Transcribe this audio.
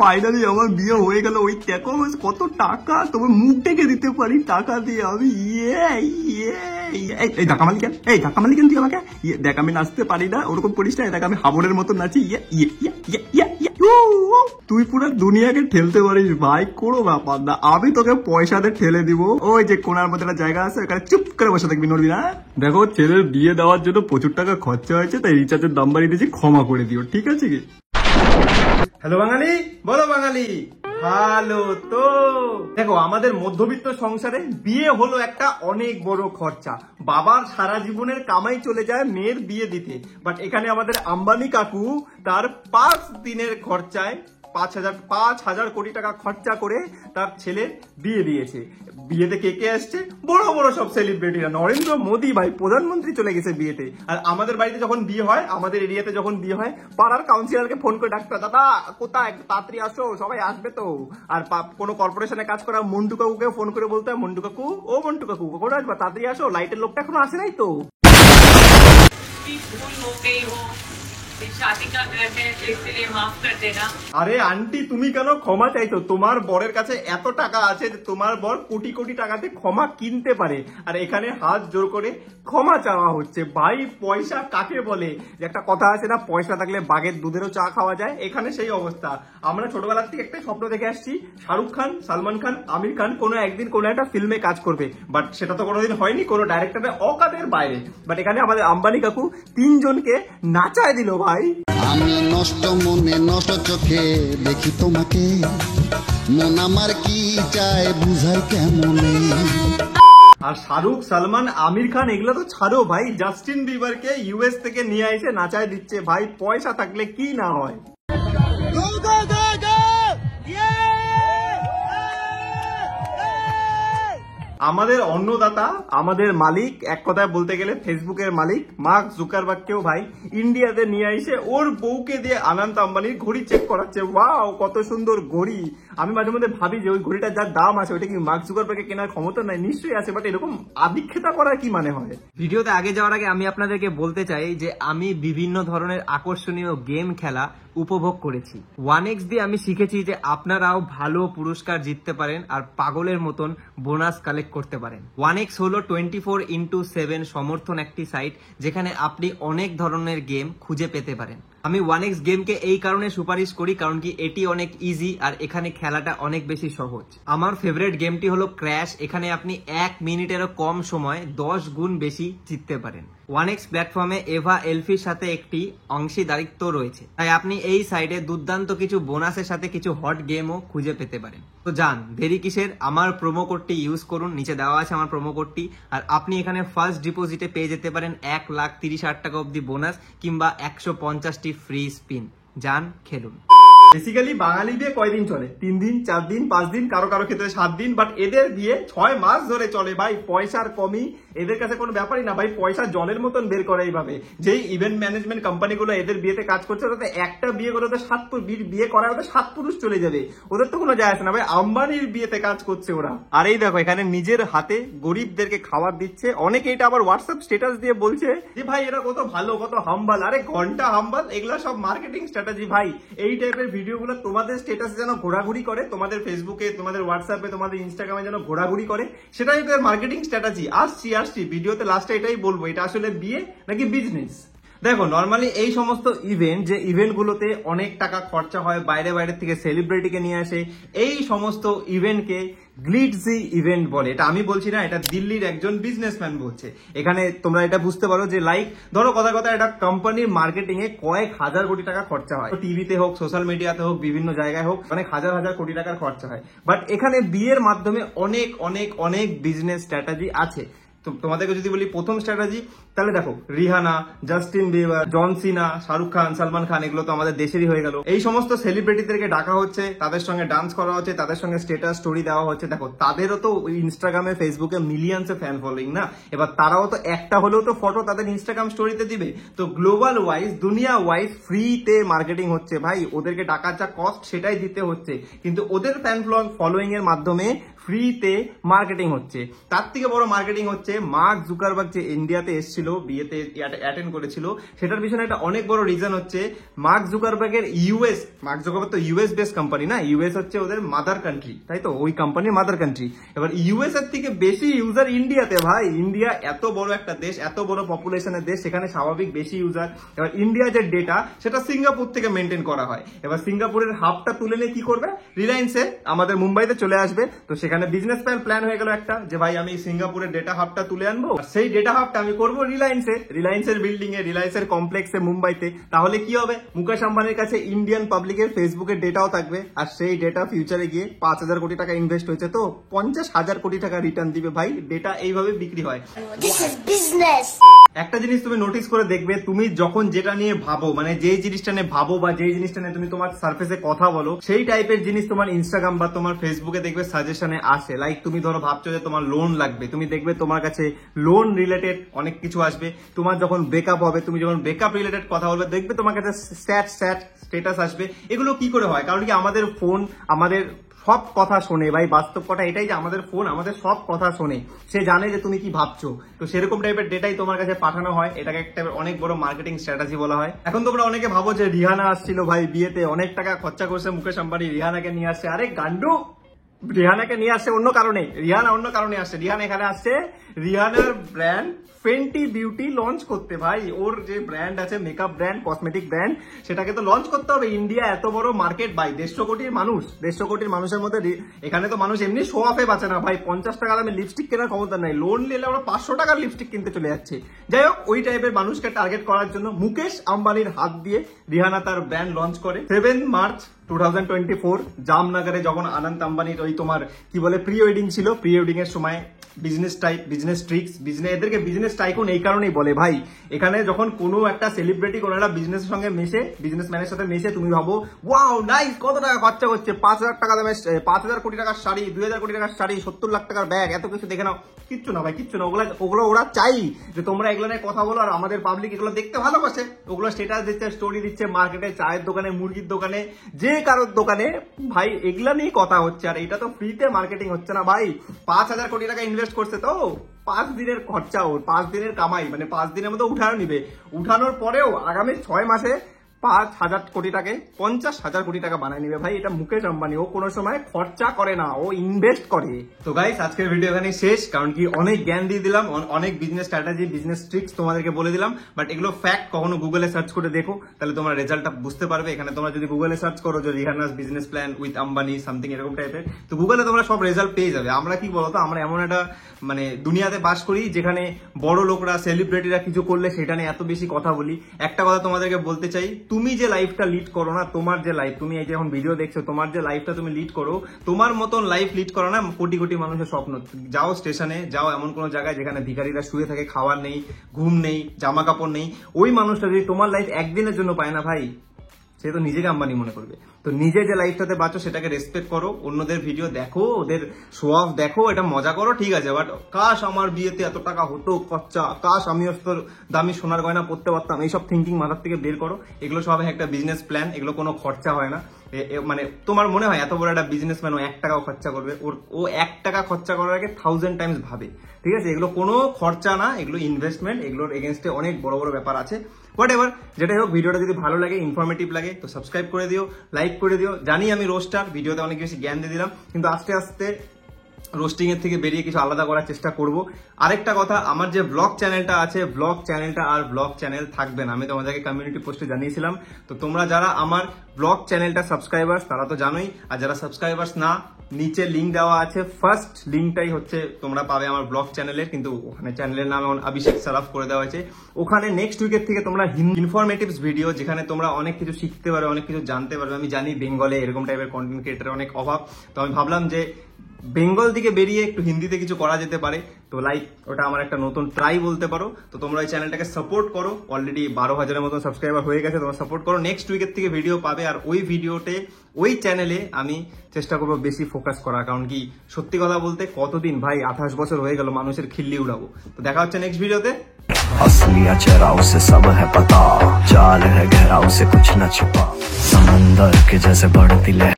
Finally আমার বিয়ে হয়ে গেল। ওই দেখো কত টাকা, তোমার মুখ ডেকে দিতে পারি টাকা দিয়ে আমি। এই ধাক্কা মারলি কেন? এই ধাক্কা মারলি কেন তুই আমাকে? দেখ আমি নাচতে পারি না, ওরকম করিস না। দেখ আমি হাবরের মতো নাচি। তুই পুরো দুনিয়াকে ঠেলতে পারিস ভাই, কোনো ব্যাপার না। আমি তোকে পয়সাতে ঠেলে দিব। ওই যে কোনার মধ্যে একটা জায়গা আছে, ওখানে চুপ করে বসে থাকবি, নড়বি না। দেখো ছেলের বিয়ে দেওয়ার জন্য প্রচুর টাকা খরচা হয়েছে, তাই রিচার্জের দাম বাড়িয়ে দিয়েছি, ক্ষমা করে দিও, ঠিক আছে কি? হ্যালো বাঙালি, বলো বাঙালি ভালো তো? দেখো আমাদের মধ্যবিত্ত সংসারে বিয়ে হলো একটা অনেক বড় খরচা। বাবার সারা জীবনের কামাই চলে যায় মেয়ের বিয়ে দিতে, বাট এখানে আমাদের আম্বানি কাকু তার 5 দিনের খরচায় 5,000 কোটি টাকা খরচা করে তার ছেলে বিয়ে দিয়েছে। বিয়েতে কে কে আসছে? বড় বড় সব সেলিব্রিটিরা। নরেন্দ্র মোদী ভাই প্রধানমন্ত্রী চলে গেছে বিয়েতে। আর আমাদের বাড়িতে যখন বিয়ে হয়, আমাদের এরিয়াতে যখন বিয়ে হয়, পাড়ার কাউন্সিলরকে ফোন করে ডাকতে, দাদা কোথায়, তাড়াতাড়ি আসো, সবাই আসবে তো। আর কোনো কর্পোরেশনে কাজ করা মন্টু কাকুকে ফোন করে বলতে হয়, মন্টু কাকু, ও মন্টু কাকু কখন আসবা, তাড়াতাড়ি আসো, লাইটের লোকটা এখনো আসে নাই তো। আরে আন্টি তুমি কেন ক্ষমা চাইছো? তোমার বরের কাছে এত টাকা আছে যে তোমার বর কোটি কোটি টাকাতে ক্ষমা কিনতে পারে, আর এখানে হাত জোর করে ক্ষমা চাওয়া হচ্ছে। ভাই পয়সা কাকে বলে? যে একটা কথা আছে না, পয়সা থাকলে বাঘের দুধেরও চা খাওয়া যায়। এখানে সেই অবস্থা। আমরা ছোটবেলার থেকে একটা স্বপ্ন দেখে আসছি, শাহরুখ খান, সালমান খান, আমির খান কোনো একদিন কোনো একটা ফিল্মে কাজ করবে, বাট সেটা তো কোনোদিন হয়নি, কোনো ডাইরেক্টরের অকাদের বাইরে। বাট এখানে আমাদের আম্বানি কাকু 3 জনকে নাচায় দিল ভাই। আমি নষ্ট মনে নষ্ট চোখে দেখি তোমাকে, মন আমার কি চায় বুঝাই কেমনে। আর শাহরুখ, সালমান, আমির খান এগুলো তো ছাড়ো ভাই, জাস্টিন বিবারকে ইউএস থেকে নিয়ে এসে নাচায় দিচ্ছে। ভাই পয়সা থাকলে কি না হয়। আমাদের অন্নদাতা, আমাদের মালিক, এক কথায় বলতে গেলে ফেসবুকের মালিক মার্ক জুকারবার্গকেও ভাই ইন্ডিয়াতে নিয়ে এসে ওর বউকে দিয়ে আনন্ত আম্বানির ঘড়ি চেক করাচ্ছে। ওয়াও কত সুন্দর ঘড়ি। আমি মাঝে মধ্যে ভাবি যে ওই ঘড়িটার যার দাম আছে ওইটা কি মার্ক জুকারবার্গের কেনার ক্ষমতা নাই? নিশ্চয়ই আছে, বাট এরকম আদিক্ষেতা করার কি মানে হয়? ভিডিওতে আগে যাওয়ার আগে আমি আপনাদেরকে বলতে চাই যে আমি বিভিন্ন ধরনের আকর্ষণীয় গেম খেলা উপভোগ করেছি। 1x দিয়ে আমি শিখেছি যে আপনারাও ভালো পুরস্কার জিততে পারেন আর পাগলের মতন বোনাস কালেক্ট করতে পারেন। 1x হলো 24x7 সমর্থন একটি সাইট, যেখানে আপনি অনেক ধরনের গেম খুঁজে পেতে পারেন। আমি 1x গেমকে এই কারণে সুপারিশ করি কারণ কি এটি অনেক ইজি আর এখানে খেলাটা অনেক বেশি সহজ। আমার ফেভারিট গেমটি হলো ক্র্যাশ। এখানে আপনি 1 মিনিটেরও কম সময় 10 গুণ বেশি জিততে পারেন। 1x প্ল্যাটফর্মে এভা এলফির সাথে একটি অংশীদারিত্ব রয়েছে, তাই আপনি এই সাইডে দুর্দান্ত কিছু বোনাসের সাথে কিছু হট গেমও খুঁজে পেতে পারেন। তো যান দেরি কিসের, আমার প্রোমো কোডটি ইউজ করুন, নিচে দেওয়া আছে আমার প্রোমো কোডটি। আর আপনি এখানে ফার্স্ট ডিপোজিটে পেয়ে যেতে পারেন 1,30,000 টাকা অব্দি বোনাস কিংবা 150টি ফ্রি স্পিন। যান খেলুন। বেসিক্যালি বাঙালি বিয়ে কয়দিন চলে? 3 দিন, 4 দিন, 5 দিন, কারো কারো ক্ষেত্রে 7 দিন, বাট এদের বিয়ে 6 মাস ধরে চলে ভাই। পয়সার কমি এদের কাছে কোনো ব্যাপারই না ভাই, পয়সা জলের মতন বের করে এইভাবে। যেই ইভেন্ট ম্যানেজমেন্ট কোম্পানিগুলো এদের বিয়েতে কাজ করছে, তাতে একটা বিয়ে করে ওদের 7 বিয়ে করার ওদের 7 পুরুষ চলে যাবে, ওদের তো কোনো যায় আসে না ভাই। আম্বানির বিয়েতে কাজ করছে ওরা। আর এই দেখো এখানে নিজের হাতে গরিবদেরকে খাবার দিচ্ছে। অনেকে এটা আবার হোয়াটসঅ্যাপ স্ট্যাটাস দিয়ে বলছে যে ভাই এরা কত ভালো, কত হাম্বাল। আরে ঘন্টা হাম্বাল, এগুলা সব মার্কেটিং স্ট্র্যাটেজি ভাই। এই টাইপের ভিডিওগুলো তোমাদের স্ট্যাটাসে যেন ঘোরাঘুরি করে, তোমাদের ফেসবুকে, তোমাদের হোয়াটসঅ্যাপে, তোমাদের ইনস্টাগ্রামে যেন ঘোরাঘুরি করে, সেটাই তাদের মার্কেটিং স্ট্র্যাটেজি। আসছি ভিডিওতে লাস্টে এটাই বলবো, এটা আসলে বিয়ে নাকি বিজনেস। দেখো নর্মালি এই সমস্ত ইভেন্ট, যে ইভেন্ট গুলোতে অনেক টাকা খরচা হয়, বাইরে বাইরে থেকে সেলিব্রিটিকে নিয়ে আসে, এই সমস্ত ইভেন্টকে গ্লিটজি ইভেন্ট বলে। এটা আমি বলছি না, এটা দিল্লির একজন বিজনেসম্যান বলছে। এখানে তোমরা এটা বুঝতে পারো যে লাইক ধরো কথা একটা কোম্পানির মার্কেটিং এ কয়েক হাজার কোটি টাকা খরচা হয়, টিভিতে হোক, সোশ্যাল মিডিয়াতে হোক, বিভিন্ন জায়গায় হোক, অনেক হাজার কোটি টাকার খরচা হয়। বাট এখানে বিয়ের মাধ্যমে অনেক অনেক অনেক বিজনেস স্ট্র্যাটেজি আছে। তো তোমাদেরকে যদি বলি প্রথম স্ট্র্যাটেজি, তাহলে দেখো রিহানা, জাস্টিন বিবার, জন সিনা, শাহরুখ খান, সালমান খান, এগুলো তো আমাদের দেশেরই হয়ে গেল। এই সমস্ত সেলিব্রিটিদেরকে ডাকা হচ্ছে, তাদের সঙ্গে ডান্স করা হচ্ছে, তাদের সঙ্গে স্ট্যাটাস স্টোরি দেওয়া হচ্ছে। দেখো তাদেরও তো ইনস্টাগ্রামে, ফেসবুকে মিলিয়নসে ফ্যান ফলোইং না, এবার তারাও তো একটা হলেও তো ফটো তাদের ইনস্টাগ্রাম স্টোরিতে দিবে। তো গ্লোবাল ওয়াইজ, দুনিয়া ওয়াইজ ফ্রিতে মার্কেটিং হচ্ছে ভাই। ওদেরকে টাকার যা কস্ট সেটাই দিতে হচ্ছে, কিন্তু ওদের ফ্যান ফলোইং এর মাধ্যমে ফ্রিতে মার্কেটিং হচ্ছে। তার থেকে বড় মার্কেটিং হচ্ছে মার্ক জুকারবার্গ যে ইন্ডিয়াতে এসেছিল, বিয়েতে অ্যাটেন্ড করেছিল, সেটার পিছনে একটা অনেক বড় রিজন হচ্ছে মার্ক জুকারবার্গের মার্ক জুকারবার্গ তো ইউএস বেস কোম্পানি না, ইউএস হচ্ছে ওদের মাদার কান্ট্রি, তাই তো, ওই কোম্পানির মাদার কান্ট্রি। এবার ইউএস এর থেকে বেশি ইউজার ইন্ডিয়াতে ভাই, ইন্ডিয়া এত বড় একটা দেশ, এত বড় পপুলেশনের দেশ, সেখানে স্বাভাবিক বেশি ইউজার। এবার ইন্ডিয়া যে ডেটা সেটা সিঙ্গাপুর থেকে মেনটেন করা হয়। এবার সিঙ্গাপুরের হাবটা তুলে নিয়ে কি করবে, রিলায়েন্সে আমাদের মুম্বাইতে চলে আসবে। তো সেখানে বিজনেস প্ল্যান হয়ে গেল একটা, যে ভাই আমি সিঙ্গাপুরের ডেটা হাবটা তুলে আনবো, সেই ডেটা হাবটা আমি করবো রিলায়েন্সের বিল্ডিং এ, রিলায়েন্সের কমপ্লেক্সে মুম্বাইতে। তাহলে কি হবে, মুকেশ আম্বানির কাছে ইন্ডিয়ান পাবলিকের ফেসবুকের ডেটাও থাকবে, আর সেই ডেটা ফিউচারে গিয়ে 5,000 কোটি টাকা ইনভেস্ট হয়েছে তো 50,000 কোটি টাকা রিটার্ন দিবে ভাই। ডেটা এইভাবে বিক্রি হয়। একটা জিনিস তুমি নোটিস করে দেখবে, তুমি যখন যেটা নিয়ে ভাবো, মানে যেই জিনিসটা নিয়ে ভাবো বা যেই জিনিসটা নিয়ে তুমি তোমার সার্ফেসে কথা বলো, সেই টাইপের জিনিস তোমার ইনস্টাগ্রাম বা তোমার ফেসবুকে দেখবে সাজেশনে আসে। লাইক তুমি ধরো ভাবছো যে তোমার লোন লাগবে, তুমি দেখবে তোমার কাছে লোন রিলেটেড অনেক কিছু আসবে। তোমার যখন ব্রেকআপ হবে, তুমি যখন ব্রেকআপ রিলেটেড কথা বলবে, দেখবে তোমার কাছে স্যাড স্টেটাস আসবে। এগুলো কি করে হয়? কারণ কি আমাদের ফোন আমাদের সব কথা শোনে ভাই। বাস্তব কথা এটাই যে আমাদের ফোন আমাদের সব কথা শোনে, সে জানে যে তুমি কি ভাবছো। তো সেরকম টাইপের ডেটাই তোমার কাছে পাঠানো হয়। এটাকে একটা অনেক বড় মার্কেটিং স্ট্র্যাটেজি বলা হয়। এখন তোমরা অনেকে ভাবো যে রিহানা আসছিল ভাই বিয়েতে, অনেক টাকা খরচা করছে মুকেশ আম্বানি, রিহানাকে নিয়ে আসছে। আরে গান্ডু, রিহানাকে নিয়ে আসছে অন্য কারণে, রিহানা অন্য কারণে আসছে। রিহানা এখানে আসছে রিহানার ব্র্যান্ড ফেন্টি বিউটি লঞ্চ করতে ভাই। ওর যে ব্র্যান্ড আছে, মেকআপ ব্র্যান্ড, কসমেটিক ব্র্যান্ড, সেটাকে তো লঞ্চ করতে হবে। ইন্ডিয়া এত বড় মার্কেট ভাই, 150 কোটির মানুষ, 150 কোটির মানুষের মধ্যে এখানে তো মানুষ এমনি শো অফে বাঁচে না ভাই। 50 টাকা দামে লিপস্টিক কেনার ক্ষমতা নাই, লোন নিলে আমরা 500 টাকার লিপস্টিক কিনতে চলে যাচ্ছে। যাই হোক, ওই টাইপের মানুষকে টার্গেট করার জন্য মুকেশ আম্বানির হাত দিয়ে রিহানা তার ব্র্যান্ড লঞ্চ করে 7 মার্চ 2024 জামনগরে, যখন আনন্দ আম্বানির ওই তোমার কি বলে প্রি ওয়েডিং ছিল। প্রি ওয়েডিং এর সময় বিজনেস ট্রিক্স, এদেরকে বিজনেস টাইকুন এই কারণেই বলে ভাই। এখানে যখন কোনো একটা সেলিব্রিটি কোনো একটা বিজনেসের সঙ্গে মেশে, বিজনেসম্যানের সাথে মেশে, তুমি ভাবো ওয়াও নাইস, কত টাকা খরচা করছে, 5,000 টাকা দামে 5,000 কোটি টাকার শাড়ি, 2,000 কোটি টাকার শাড়ি, 70 লাখ টাকার ব্যাগ, এত কিছু দেখে নাও। কিচ্ছু না ভাই, কিচ্ছু না। ওগুলো ওরা চাই যে তোমরা এগুলো নিয়ে কথা বলো, আর আমাদের পাবলিক এগুলো দেখতে ভালোবাসে। ওগুলো স্ট্যাটাস দিচ্ছে, স্টোরি দিচ্ছে, মার্কেটে, চায়ের দোকানে, মুরগির দোকানে, যে কারোর দোকানে ভাই এগুলা নিয়ে কথা হচ্ছে। আর এটা তো ফ্রিতে মার্কেটিং হচ্ছে না ভাই। 5,000 কোটি টাকা ইনভেস্ট করছে তো 5 দিনের খরচা, ওর 5 দিনের কামাই, মানে 5 দিনের মধ্যে উঠানো নিবে। উঠানোর পরেও আগামী 6 মাসে 5,000 কোটি টাকায় 50,000 কোটি টাকা বানায় নিবে ভাই। এটা মুকেশ আম্বানি, ও কোনো সময় খরচা করে না, ও ইনভেস্ট করে। তো গাইস, আজকের ভিডিও এখানে শেষ। কারণ কি অনেক জ্ঞান দিয়ে দিলাম, অনেক বিজনেস স্ট্র্যাটেজি, বিজনেস ট্রিক্স তোমাদেরকে বলে দিলাম। বাট এগুলো ফ্যাক্ট, কখনো গুগলে সার্চ করে দেখো, তাহলে তোমরা রেজাল্টটা বুঝতে পারবে। এখানে তোমরা যদি গুগলে সার্চ করো যে Rihanna's business plan with Ambani something এরকম টাইপের, তো গুগলে তোমরা সব রেজাল্ট পেয়ে যাবে। আমরা কি বলতো, আমরা এমন একটা মানে দুনিয়াতে বাস করি যেখানে বড় লোকরা, সেলিব্রিটিরা কিছু করলে সেটা নিয়ে এত বেশি কথা বলি। একটা কথা তোমাদেরকে বলতে চাই, তুমি যে লাইফটা লিড করো না, তোমার যে লাইফ, তুমি এই যে এখন ভিডিও দেখছো, তোমার যে লাইফটা তুমি লিড করো, তোমার মতন লাইফ লিড করো না কোটি কোটি মানুষের স্বপ্ন। যাও স্টেশনে, যাও এমন কোন জায়গায় যেখানে ভিখারিরা শুয়ে থাকে, খাবার নেই, ঘুম নেই, জামা কাপড় নেই। ওই মানুষটা যদি তোমার লাইফ একদিনের জন্য পায় না ভাই, সে তো নিজেকে আম্বানি মনে করবে। তো নিজে যে লাইফটাতে বাঁচো সেটাকে রেসপেক্ট করো, অন্যদের ভিডিও দেখো, ওদের শো অফ দেখো, এটা মজা করো, ঠিক আছে। বাট কাশ আমার বিয়েতে এত টাকা হতো খরচা, কাশ আমি দামি সোনার গয়না পড়তে পারতাম, এইসব থিঙ্কিং মাথার থেকে বের করো। এগুলো সব একটা বিজনেস প্ল্যান, এগুলো কোনো খরচা হয় না। মানে তোমার মনে হয় এত বড় একটা বিজনেসম্যান ও 1 টাকাও খরচা করবে? ও 1 টাকা খরচা করার আগে 1000 টাইমস ভাবে, ঠিক আছে। এগুলো কোনো খরচা না, এগুলো ইনভেস্টমেন্ট, এগুলোর এগেনস্টে অনেক বড় বড় ব্যাপার আছে। হোয়াট এভার, যেটাই হোক, ভিডিওটা যদি ভালো লাগে, ইনফরমেটিভ লাগে, তো সাবস্ক্রাইব করে দিও, লাইক করে দিও। জানি আমি রোস্টার, ভিডিওতে অনেক বেশি জ্ঞান দিয়ে দিলাম, কিন্তু আস্তে আস্তে রোস্টিং এর থেকে বেরিয়ে কিছু আলাদা করার চেষ্টা করব। আরেকটা কথা, আমার যে ব্লগ চ্যানেলটা আছে, ব্লগ চ্যানেলটা আর ব্লগ চ্যানেল থাকবে না। আমি তোমাদেরকে কমিউনিটি পোস্টে জানিয়েছিলাম। তো তোমরা যারা আমার ব্লগ চ্যানেলটা সাবস্ক্রাইবার্স, তারা তো জানোই। আর যারা সাবস্ক্রাইবার্স না, নিচে লিঙ্ক দেওয়া আছে, ফার্স্ট লিঙ্কটাই হচ্ছে তোমরা পাবে আমার ব্লগ চ্যানেলের, কিন্তু ওখানে চ্যানেলের নাম এখন অভিষেক সারাফ করে দেওয়া হয়েছে। ওখানে নেক্সট উইকের থেকে তোমরা ইনফরমেটিভস ভিডিও, যেখানে তোমরা অনেক কিছু শিখতে পারবে, অনেক কিছু জানতে পারবে। আমি জানি বেঙ্গলে এরকম টাইপের কন্টেন্ট ক্রিয়েটারের অনেক অভাব, তো আমি ভাবলাম যে বেঙ্গল থেকে বেরিয়ে একটু হিন্দিতে কিছু করা যেতে পারে। তো লাইক ওটা আমার একটা নতুন ট্রাই বলতে পারো। তো তোমরা ওই চ্যানেলটাকে সাপোর্ট করো, অলরেডি 12,000-এর মতো সাবস্ক্রাইবার হয়ে গেছে, তোমরা সাপোর্ট করো। নেক্সট উইকের থেকে ভিডিও পাবে, আর ওই ভিডিওতে ওই চ্যানেলে আমি চেষ্টা করবো বেশি ফোকাস করার। কারণ কি, সত্যি কথা বলতে কতদিন ভাই, 28 বছর হয়ে গেল মানুষের খিল্লি উড়াবো। তো দেখা হচ্ছে নেক্সট ভিডিওতে। असलियत चेहराओं से सब है पता, जाल है गहराओं से कुछ न छिपा, समंदर के जैसे बढ़ती लहर।